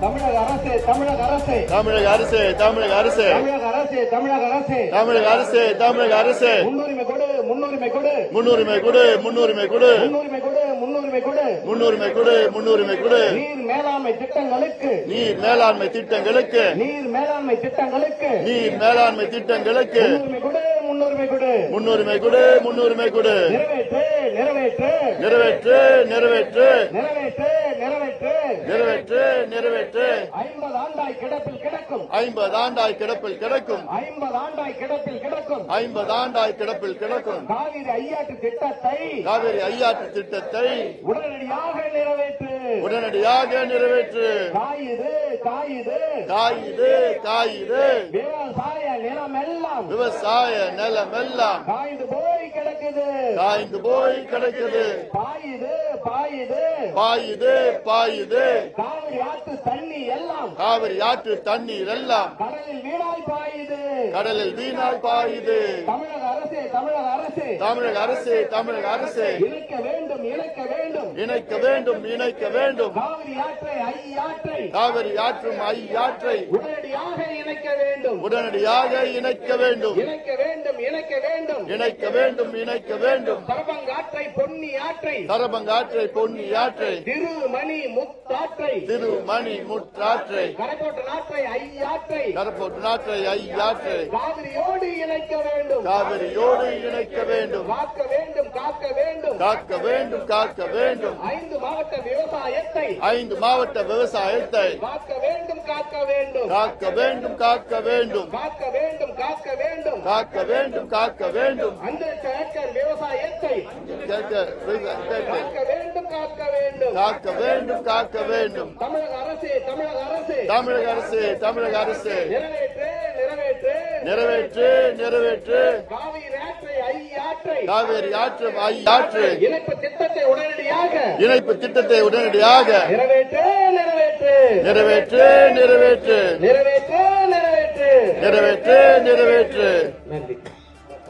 தமிழக அரசு தமிழக அரசு தமிழக அரசு தமிழக அரசு தமிழக அரசு தமிழக அரசு தமிழக அரசு தமிழக அரசு முன்னுரிமை கொடு முன்னுரிமை கொடு முன்னுரிமை கொடு முன்னுரிமை கொடு முன்னுரிமை கொடு முன்னுரிமை கொடு முன்னுரிமை கொடு முன்னுரிமை கொடு நீர் மேலாண்மை திட்டங்களுக்கு நீர் மேலாண்மை திட்டங்களுக்கு நீர் மேலாண்மை திட்டங்களுக்கு நீர் மேலாண்மை திட்டங்களுக்கு முன்னுரிமை கொடு முன்னுரிமை கொடு முன்னுரிமை கொடு முன்னுரிமை கொடு நிறைவேற்று நிறைவேற்று நிறைவேற்று நிறைவேற்று நிறைவேற்று நிறைவேற்று நிறைவேற்று நிறைவேற்று 50 ஆண்டாய் கிடப்பில் கிடக்கும் 50 ஆண்டாய் கிடப்பில் கிடக்கும் 50 ஆண்டாய் கிடப்பில் கிடக்கும் 50 ஆண்டாய் கிடப்பில் கிடக்கும் காவிரி ஐயாற்று திட்டத்தை காவிரி ஐயாற்று திட்டத்தை உடனடியாக நிறைவேற்று உடனடியாக நிறைவேற்று காயுது காயுது காயுது காயுது விவசாய நிலமெல்லாம் விவசாய நிலமெல்லாம் காய்ந்து போய் கிடக்குது காய்ந்து போய் கிடக்குது பாயுது பாயுது பாயுது பாயுது காவிரி ஆற்று தண்ணி எல்லாம் காவிரி ஆற்று தண்ணீர் எல்லாம் கடலில் வீணாய் பாயுது கடலில் வீணாய் பாயுது தமிழக அரசு தமிழக அரசு தமிழக அரசு தமிழக அரசு இணைக்க வேண்டும் இணைக்க வேண்டும் இணைக்க வேண்டும் இணைக்க வேண்டும் காவிரி ஆற்றை ஐயாற்றை காவிரி ஆற்றும் ஐயாற்றை உடனடியாக இணைக்க வேண்டும் உடனடியாக இணைக்க வேண்டும் இணைக்க வேண்டும் இணைக்க வேண்டும் இணைக்க வேண்டும் இணைக்க வேண்டும் தரபங்காற்றை பொன்னி ஆற்றை தரபங்காற்றை பொன்னி ஆற்றை திருமணி முத்தாற்றை திருமணி முற்றாற்றை கரைக்கோட்டு நாற்றை ஐயாற்றை கரப்போட்டு நாற்றை ஐயாற்றை காவிரியோடு இணைக்க வேண்டும் காவிரியோடு இணைக்க வேண்டும் காக்க வேண்டும் காக்க வேண்டும் காக்க வேண்டும் காக்க வேண்டும் 5 மாவட்ட விவசாயத்தை 5 மாவட்ட விவசாயத்தை காக்க வேண்டும் காக்க வேண்டும் காக்க வேண்டும் காக்க வேண்டும் காக்க வேண்டும் காக்க வேண்டும் காக்க வேண்டும் காக்க வேண்டும் அந்த ஏக்கர் விவசாயத்தை கேட்க காக்க வேண்டும் காக்க வேண்டும் காக்க வேண்டும் காக்க வேண்டும் தமிழக அரசு தமிழக அரசு தமிழக அரசு தமிழக அரசு நிறைவேற்று நிறைவேற்று நிறைவேற்று நிறைவேற்று காவிரி ஆற்றை ஐயாற்றை காவேரி ஆற்று ஐயாற்று இணைப்பு திட்டத்தை உடனடியாக இணைப்பு திட்டத்தை உடனடியாக நிறைவேற்று நிறைவேற்று நிறைவேற்று நிறைவேற்று நிறைவேற்று நிறைவேற்று நிறைவேற்று நிறைவேற்று நன்றி.